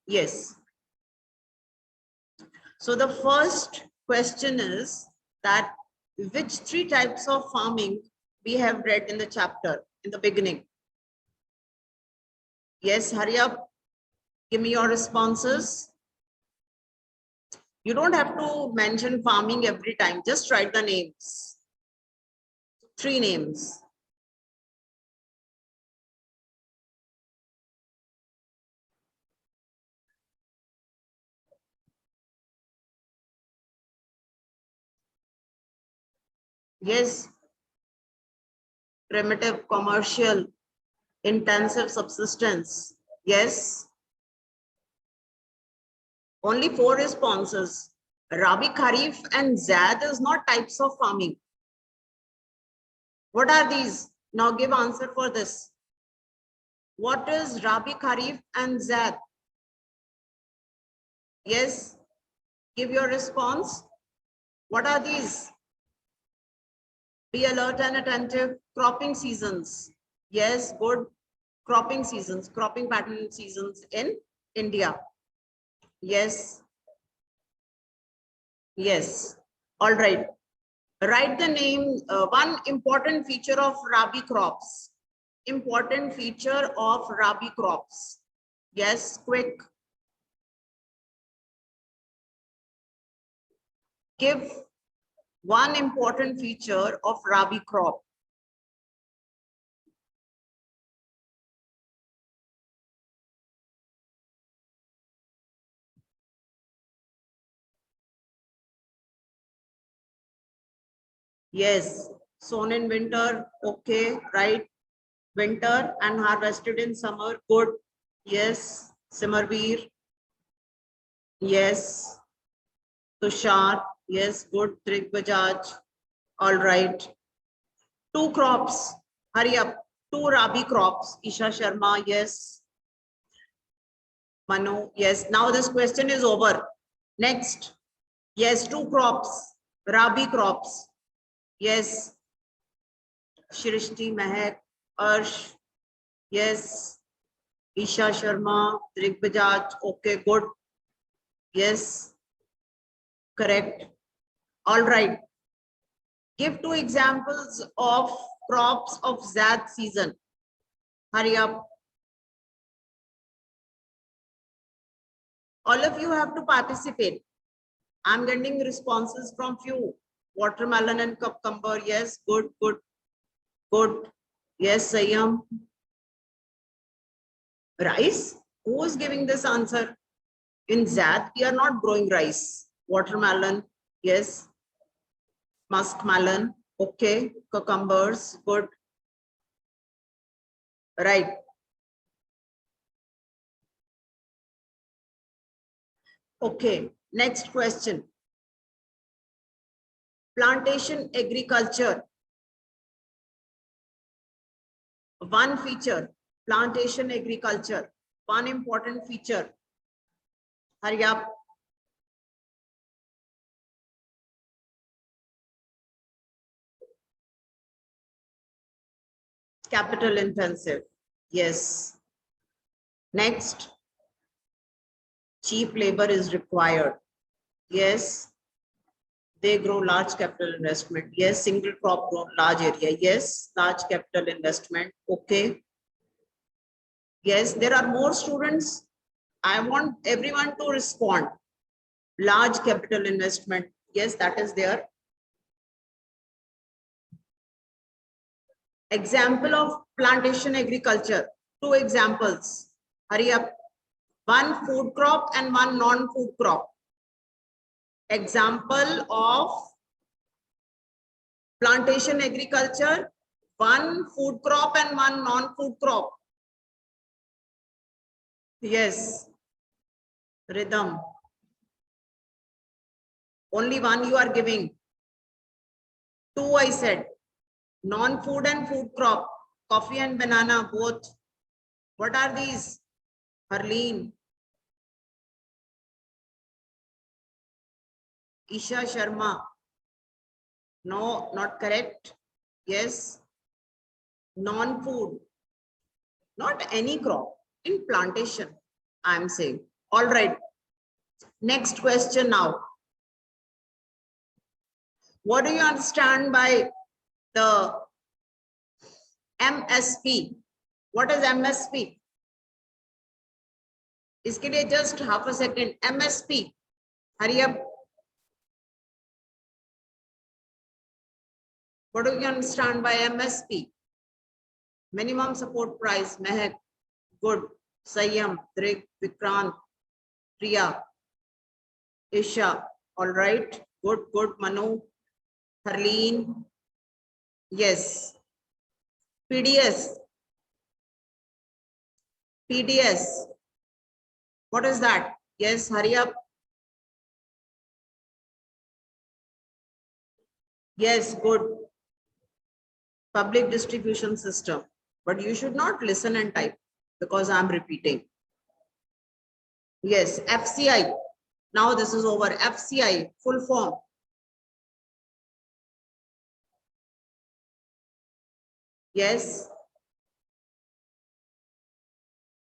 Yes. So the first question is that which three types of farming we have read in the chapter in the beginning? Yes, hurry up. Give me your responses. You don't have to mention farming every time. Just write the names. Three names. Yes. Primitive, commercial, intensive subsistence. Yes. Only four responses. Rabi, Kharif and Zaid is not types of farming. What are these? Now give answer for this. What is Rabi, Kharif and Zaid? Yes. Give your response. What are these? Be alert and attentive. Cropping seasons. Yes, good. Cropping seasons, cropping pattern seasons in India. Yes. Yes. All right. Write the name, one important feature of Rabi crops. Important feature of Rabi crops. Yes, quick. Give one important feature of Rabi crop. Yes, sown in winter. Okay, right. Winter and harvested in summer. Good. Yes. Simarbir. Yes. Tushar. Yes, good. Trigbajaj. All right. Two crops. Hurry up. Two Rabi crops. Isha Sharma. Yes. Manu. Yes. Now this question is over. Next. Yes, two crops. Rabi crops. Yes. Shrishti, Mehak, Arsh. Yes. Isha Sharma. Trigbajaj. Okay, good. Yes. Correct. All right. Give two examples of crops of Zaid season. Hurry up. All of you have to participate. I'm getting responses from few. Watermelon and cucumber. Yes, good, good, good. Yes, Sayam. Rice? Who is giving this answer? In Zaid, we are not growing rice. Watermelon. Yes. Muskmelon. Okay. Cucumbers. Good. Right. Okay. Next question. Plantation agriculture. One feature. Plantation agriculture. One important feature. Hurry up. Capital intensive. Yes. Next. Cheap labor is required. Yes. They grow large capital investment. Yes. Single crop grow large area. Yes. Large capital investment. Okay. Yes. There are more students. I want everyone to respond. Large capital investment. Yes, that is there. Example of plantation agriculture. Two examples. Hurry up. One food crop and one non-food crop. Example of plantation agriculture. One food crop and one non-food crop. Yes. Rhythm. Only one you are giving. Two I said. Non-food and food crop. Coffee and banana both. What are these? Harleen. Isha Sharma. No, not correct. Yes. Non-food. Not any crop. In plantation, I am saying. All right. Next question now. What do you understand by the MSP? What is MSP? इसके लिए just half a second. MSP. Hurry up. What do you understand by MSP? Minimum support price. Mehak. Good. Sayam. Drik. Vikrant. Priya. Isha. All right. Good. Good. Manu. Harleen. Yes. PDS. PDS. What is that? Yes, hurry up. Yes, good. Public distribution system. But you should not listen and type because I'm repeating. Yes, FCI. Now this is over. FCI, full form. Yes.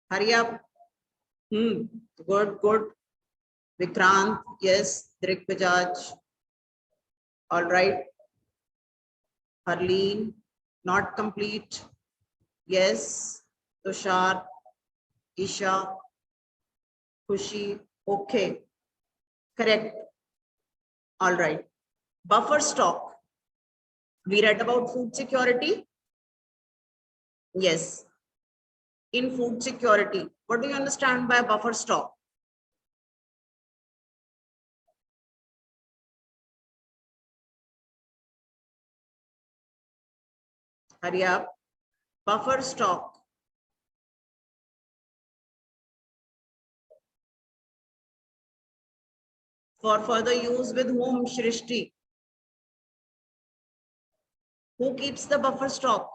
Hurry up. Good, good. Vikrant, yes. Drik Bajaj. All right. Harleen, not complete. Yes. Tushar, Isha, Khushi. Okay. Correct. All right. Buffer stock. We read about food security. Yes. In food security, what do you understand by buffer stock? Hurry up. Buffer stock. For further use with whom, Shrishti? Who keeps the buffer stock?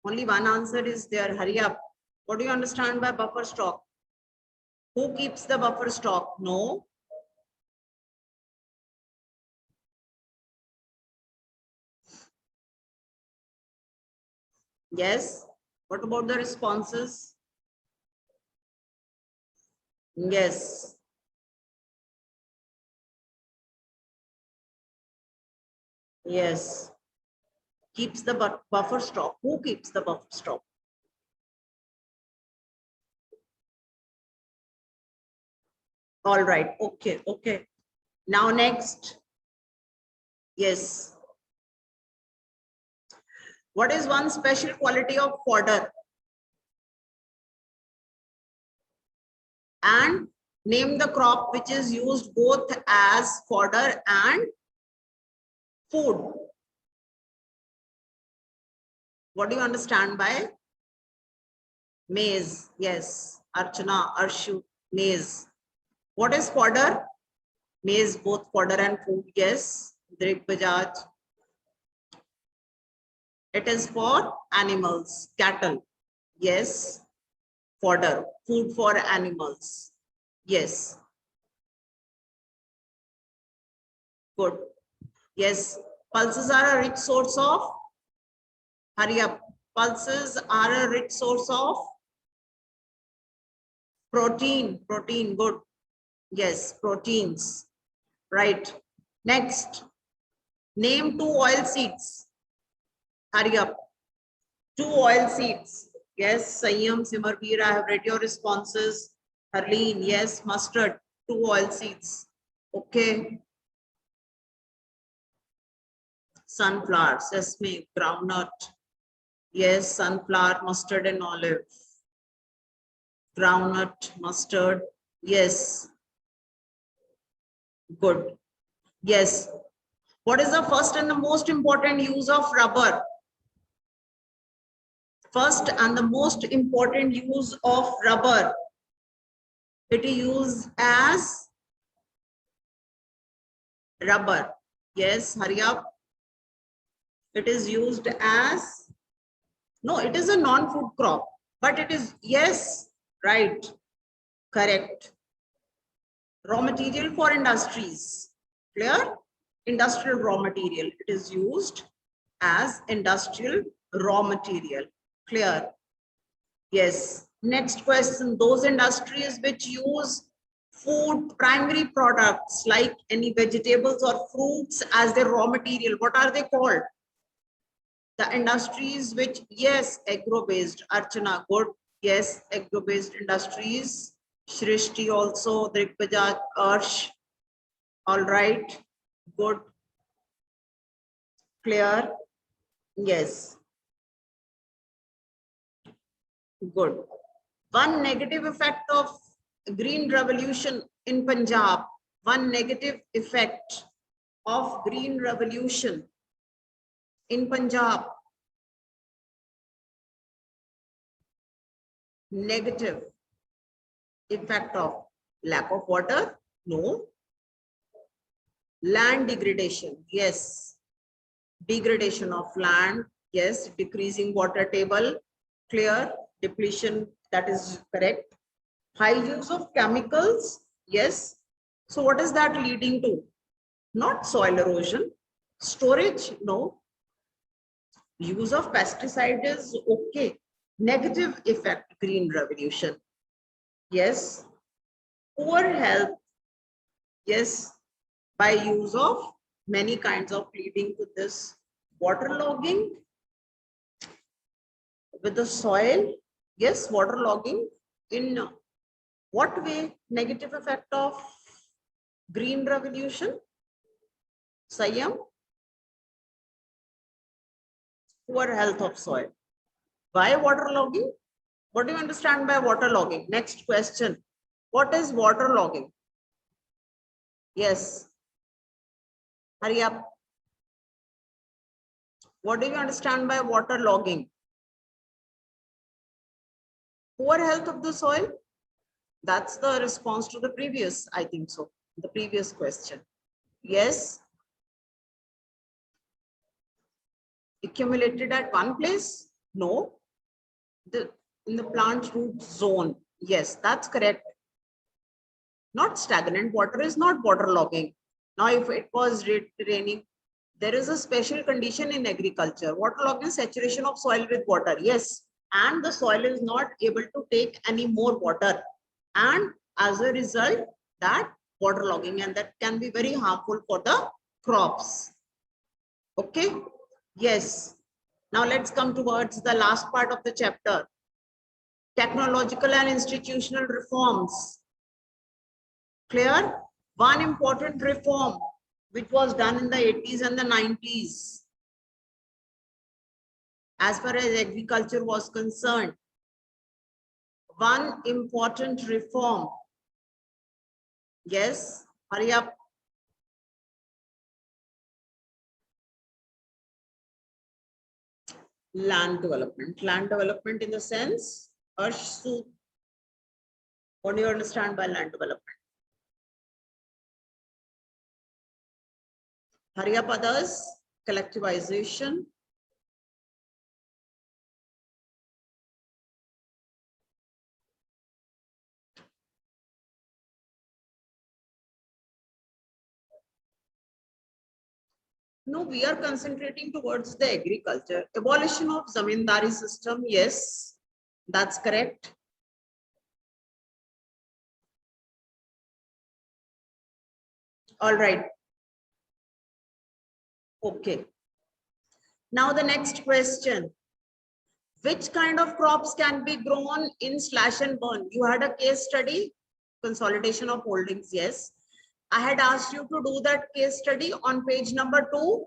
Only one answer is there. Hurry up. What do you understand by buffer stock? Who keeps the buffer stock? No. Yes. What about the responses? Yes. Yes. Keeps the buffer stock. Who keeps the buffer stock? All right. Okay. Okay. Now next. Yes. What is one special quality of fodder? And name the crop which is used both as fodder and food. What do you understand by maize? Yes. Archana, Arshu, maize. What is fodder? Maize, both fodder and food. Yes. Drik Bajaj. It is for animals, cattle. Yes. Fodder, food for animals. Yes. Good. Yes. Pulses are a rich source of, hurry up. Pulses are a rich source of protein. Protein, good. Yes, proteins. Right. Next. Name 2 oil seeds. Hurry up. 2 oil seeds. Yes, Sayam, Simarveer, I have read your responses. Harleen, yes, mustard, 2 oil seeds. Okay. Sunflower, sesame, groundnut. Yes, sunflower, mustard and olive. Groundnut, mustard. Yes. Good. Yes. What is the first and the most important use of rubber? First and the most important use of rubber. It is used as rubber. Yes, hurry up. It is used as, no, it is a non-food crop, but it is, yes, right, correct. Raw material for industries. Clear? industrial raw material. It is used as industrial raw material. Clear? Yes. Next question. Those industries which use food primary products like any vegetables or fruits as their raw material, what are they called? The industries which, yes, agro-based. Archana, good. Yes, agro-based industries. Shrishti also, Drikbajaj, Arsh. All right. Good. Clear? Yes. Good. One negative effect of green revolution in Punjab. One negative effect of green revolution in Punjab. Negative effect of lack of water? No. Land degradation? Yes. Degradation of land? Yes. Decreasing water table? Clear. Depletion? That is correct. High use of chemicals? Yes. So what is that leading to? Not soil erosion. Storage? No. Use of pesticide is okay. Negative effect, green revolution. Yes. Poor health. Yes. By use of many kinds of leading to this waterlogging with the soil. Yes, waterlogging. In what way? Negative effect of green revolution? Sayam? Poor health of soil. Why waterlogging? What do you understand by waterlogging? Next question. What is waterlogging? Yes. Hurry up. What do you understand by waterlogging? Poor health of the soil? That's the response to the previous, I think so, the previous question. Yes. Accumulated at one place? No. In the plant root zone. Yes, that's correct. Not stagnant water is not waterlogging. Now, if it was raining, there is a special condition in agriculture. Waterlogging is saturation of soil with water. Yes. And the soil is not able to take any more water. And as a result, that waterlogging, and that can be very harmful for the crops. Okay. Yes. Now let's come towards the last part of the chapter. Technological and institutional reforms. Clear? One important reform which was done in the 80s and the 90s as far as agriculture was concerned. One important reform. Yes, hurry up. Land development. Land development in the sense, Arsh, what do you understand by land development? Hurry up, others. Collectivization. No, we are concentrating towards the agriculture. Abolition of zamindari system. Yes, that's correct. All right. Okay. Now the next question. Which kind of crops can be grown in slash and burn? You had a case study, consolidation of holdings. Yes. I had asked you to do that case study on page number 2.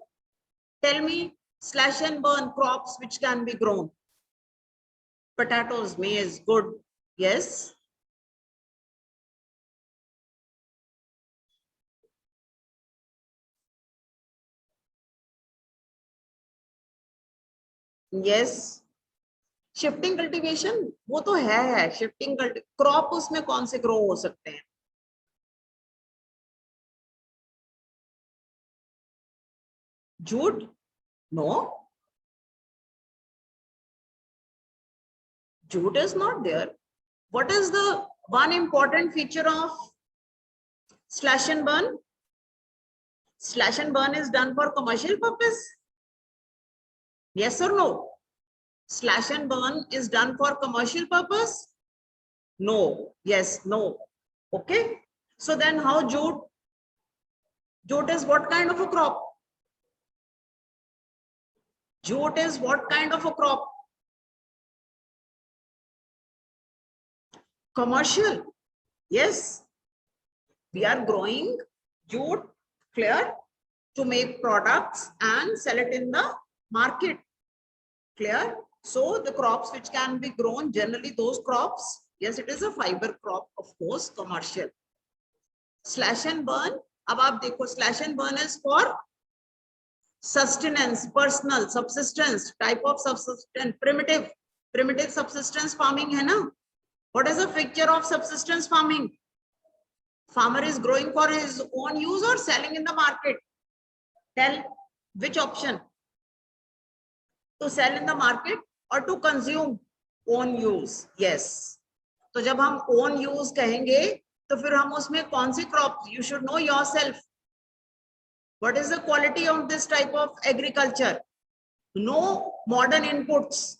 Tell me slash and burn crops which can be grown. Potatoes, maize, good. Yes. Yes. Shifting cultivation वो तो है shifting crop उसमें कौन से grow हो सकते हैं? Jute? No, jute is not there. What is the one important feature of slash and burn? Slash and burn is done for commercial purpose? Yes or no? Slash and burn is done for commercial purpose? No. Yes, no. Okay. So then how jute? Jute is what kind of a crop? Jute is what kind of a crop? Commercial. Yes. We are growing jute, clear, to make products and sell it in the market. Clear? So the crops which can be grown, generally those crops, yes, it is a fiber crop, of course, commercial. Slash and burn. अब आप देखो, slash and burn is for sustenance, personal, subsistence, type of subsistence, primitive subsistence farming है ना? What is the picture of subsistence farming? Farmer is growing for his own use or selling in the market? Tell which option? To sell in the market or to consume? Own use. Yes. तो जब हम own use कहेंगे तो फिर हम उसमें कौन सी crop? You should know yourself. What is the quality of this type of agriculture? No modern inputs.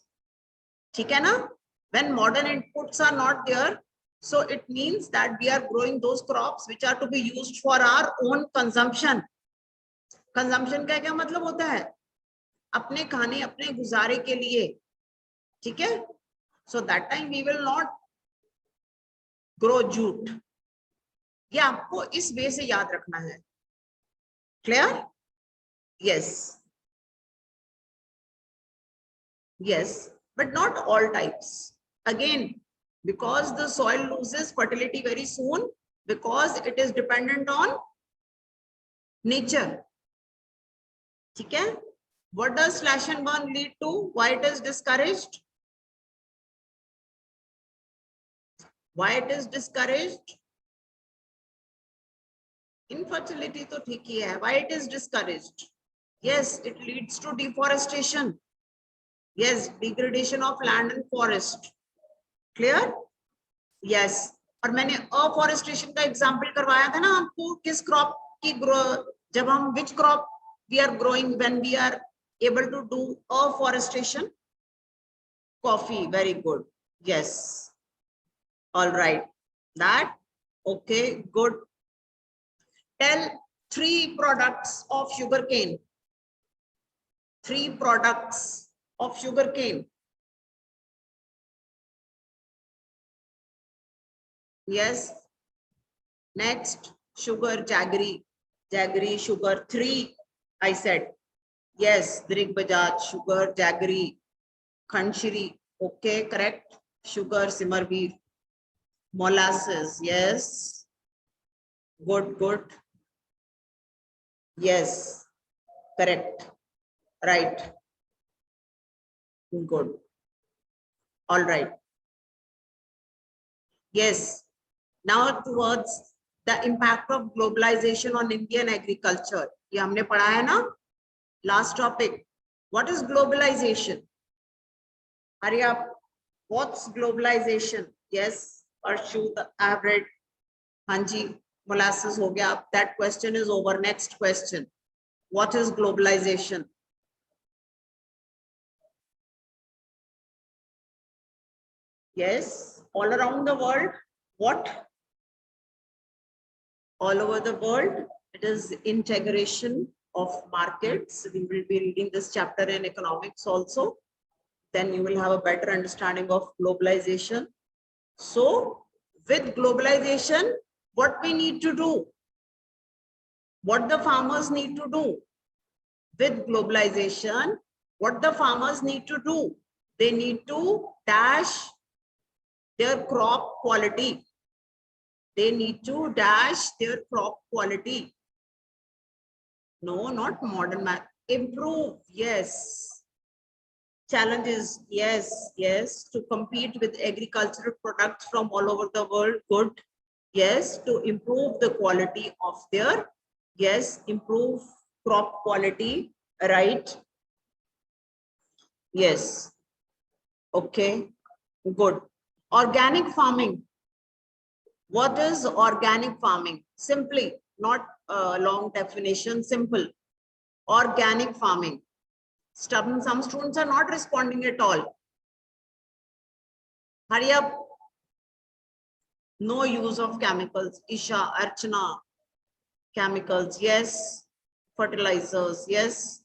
ठीक है ना? When modern inputs are not there, so it means that we are growing those crops which are to be used for our own consumption. Consumption का क्या मतलब होता है? अपने खाने, अपने गुजारे के लिए. ठीक है? So that time we will not grow jute. ये आपको इस वे से याद रखना है. Clear? Yes. Yes, but not all types. Again, because the soil loses fertility very soon, because it is dependent on nature. Okay? What does slash and burn lead to? Why it is discouraged? Why it is discouraged? Infertility to theek hi hai. Why it is discouraged? Yes, it leads to deforestation. Yes, degradation of land and forest. Clear? Yes. और मैंने afforestation का example करवाया था ना आपको, किस crop की जब हम which crop we are growing when we are able to do afforestation? Coffee. Very good. Yes. All right. That. Okay. Good. Tell 3 products of sugarcane. 3 products of sugarcane. Yes. Next, sugar, jaggery. Jaggery, sugar. 3, I said. Yes, Drig Bajaj, sugar, jaggery, khanshiri. Okay, correct. Sugar, simmerweed. Molasses. Yes. Good, good. Yes, correct. Right. Good. All right. Yes. Now towards the impact of globalization on Indian agriculture. ये हमने पढ़ा है ना? Last topic. What is globalization? Hurry up. What's globalization? Yes, Arshu, I have read. Hanji, molasses ho gaya. That question is over. Next question. What is globalization? Yes, all around the world. What? All over the world, it is integration of markets. We will be reading this chapter in economics also. Then you will have a better understanding of globalization. So with globalization, what we need to do? What the farmers need to do? With globalization, what the farmers need to do? They need to dash their crop quality. They need to dash their crop quality. No, not modern math. Improve, yes. Challenges, yes, yes. To compete with agricultural products from all over the world, good. Yes, to improve the quality of their, yes, improve crop quality, right? Yes. Okay, good. Organic farming. What is organic farming? Simply, not long definition, simple. Organic farming. Some students are not responding at all. Hurry up. No use of chemicals. Isha, Archana, chemicals, yes. Fertilizers, yes.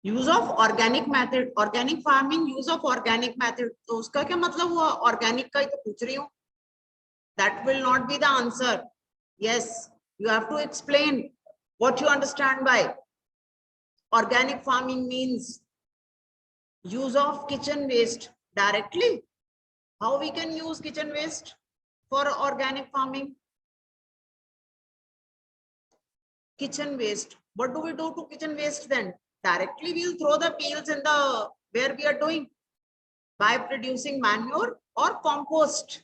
Use of organic method, organic farming, use of organic method. तो उसका क्या मतलब हुआ? Organic का ही तो पूछ रही हूँ. That will not be the answer. Yes, you have to explain what you understand by organic farming means use of kitchen waste directly. How we can use kitchen waste for organic farming? Kitchen waste. What do we do to kitchen waste then? Directly we'll throw the peels in the where we are doing by producing manure or compost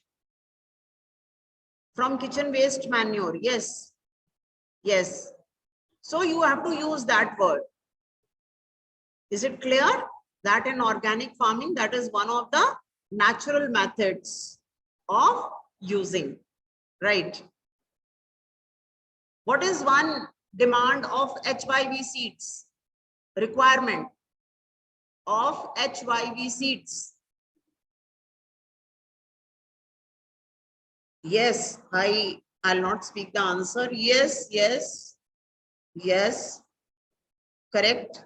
from kitchen waste manure. Yes, yes. So you have to use that word. Is it clear that in organic farming, that is one of the natural methods of using, right? What is one demand of HYV seeds? Requirement of HYV seeds. Yes, I'll not speak the answer. Yes, yes, yes, correct.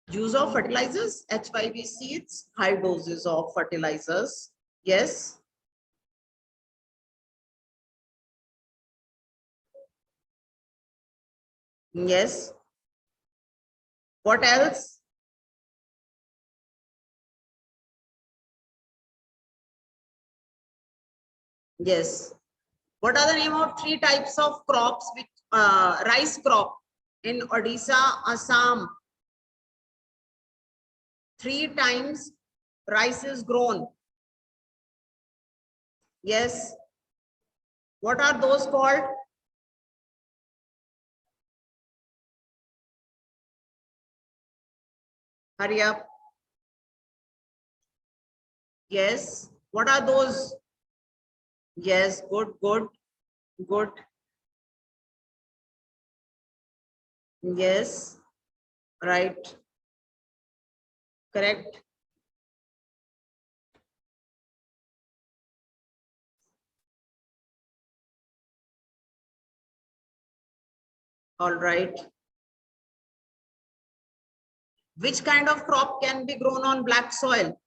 Use of fertilizers, HYV seeds, high doses of fertilizers. Yes. Yes. What else? Yes. What are the name of 3 types of crops which rice crop in Odisha, Assam? 3 times rice is grown. Yes. What are those called? Hurry up. Yes. What are those? Yes. Good, good, good. Yes. Right. Correct. All right. Which kind of crop can be grown on black soil?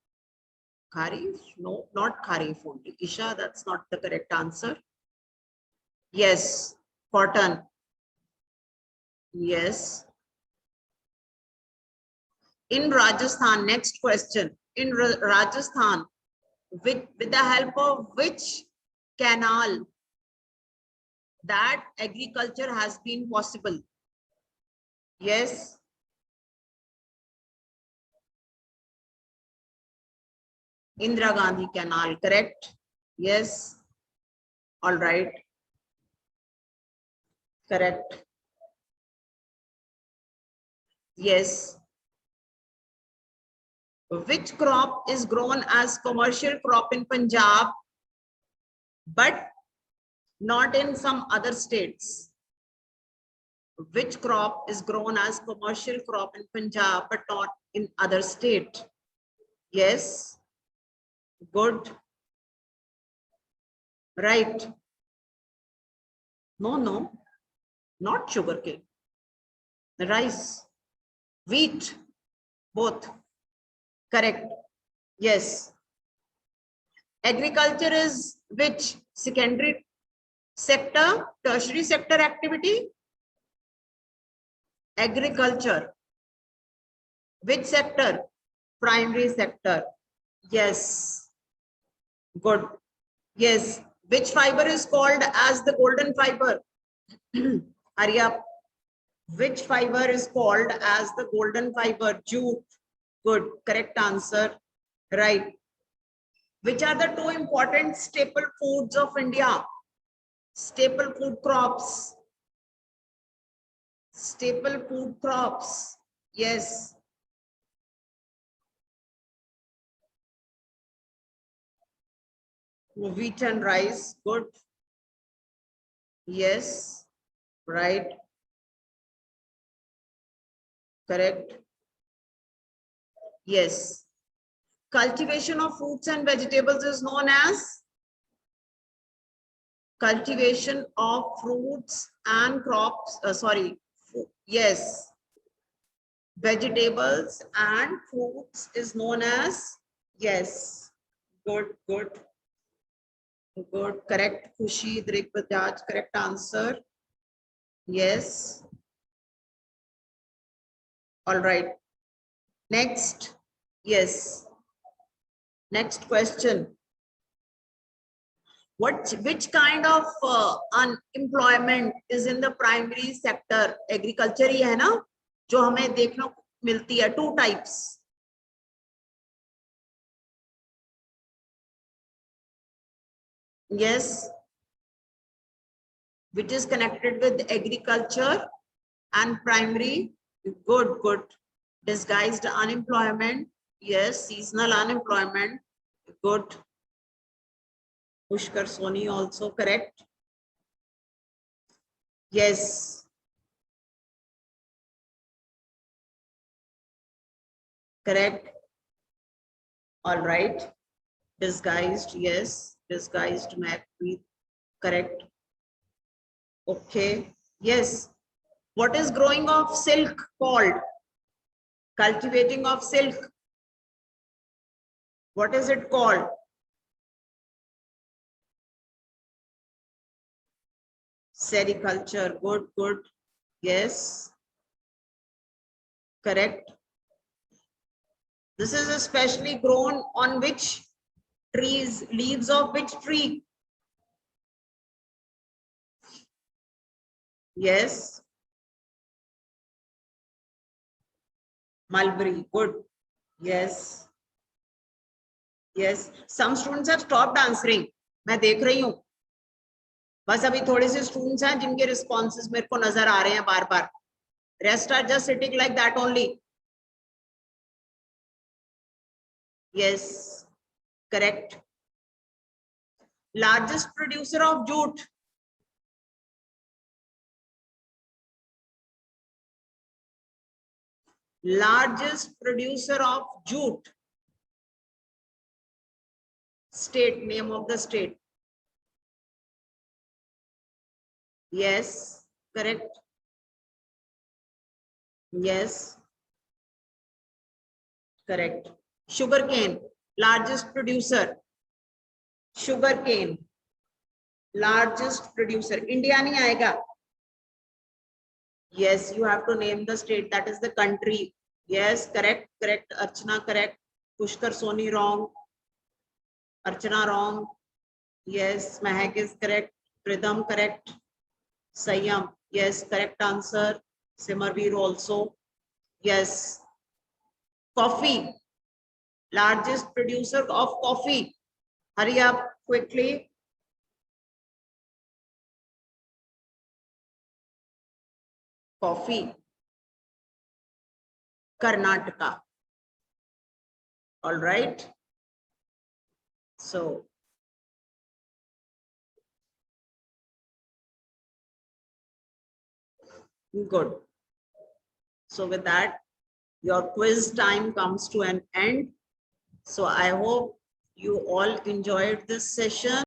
Kharif? No, not Kharif only. Isha, that's not the correct answer. Yes, cotton. Yes. In Rajasthan, next question. In Rajasthan, with the help of which canal that agriculture has been possible? Yes. Indira Gandhi Canal, correct? Yes. All right. Correct. Yes. Which crop is grown as commercial crop in Punjab, but not in some other states? Which crop is grown as commercial crop in Punjab, but not in other state? Yes. Good. Right. No, no, not sugarcane. Rice, wheat, both. Correct. Yes. Agriculture is which secondary sector, tertiary sector activity? Agriculture. Which sector? Primary sector. Yes. Good. Yes. Which fiber is called as the golden fiber? Hurry up. Which fiber is called as the golden fiber? Jute. Good. Correct answer. Right. Which are the 2 important staple foods of India? Staple food crops. Staple food crops. Yes. Wheat and rice. Good. Yes, right, correct. Yes. Cultivation of fruits and vegetables is known as cultivation of fruits and crops. Yes, vegetables and fruits is known as, yes, good, good, good, correct. Khushi, Drik Bajaj, correct answer. Yes, all right. Next, yes, next question. Which kind of unemployment is in the primary sector? Agriculture ही है ना जो हमें देखने को मिलती है, two types. Yes, which is connected with agriculture and primary. Good, good. Disguised unemployment. Yes, seasonal unemployment. Good. Pushkar Soni also correct. Yes. Correct. All right. Disguised. Yes. Disguised math. Correct. Okay. Yes. What is growing of silk called? Cultivating of silk. What is it called? Sericulture. Good, good. Yes. Correct. This is especially grown on which trees? Leaves of which tree? Yes. Mulberry. Good. Yes. Yes. Some students have stopped answering. मैं देख रही हूँ. बस अभी थोड़े से students हैं जिनके रिस्पॉन्सेज मेरे को नजर आ रहे हैं बार बार. Rest are just sitting like that only. Yes. Correct. Largest producer of jute. Largest producer of jute. State, name of the state. Yes, correct. Yes, correct. Sugarcane, largest producer. Sugarcane, largest producer. India नहीं आएगा. Yes, you have to name the state. That is the country. Yes, correct, correct. Archana, correct. Pushkar Soni, wrong. Archana, wrong. Yes, Mahek is correct. Pridham, correct. Sayam, yes, correct answer. Simarveer also. Yes. Coffee, largest producer of coffee. Hurry up quickly. Coffee. Karnataka. All right. So, good. So with that, your quiz time comes to an end. So I hope you all enjoyed this session.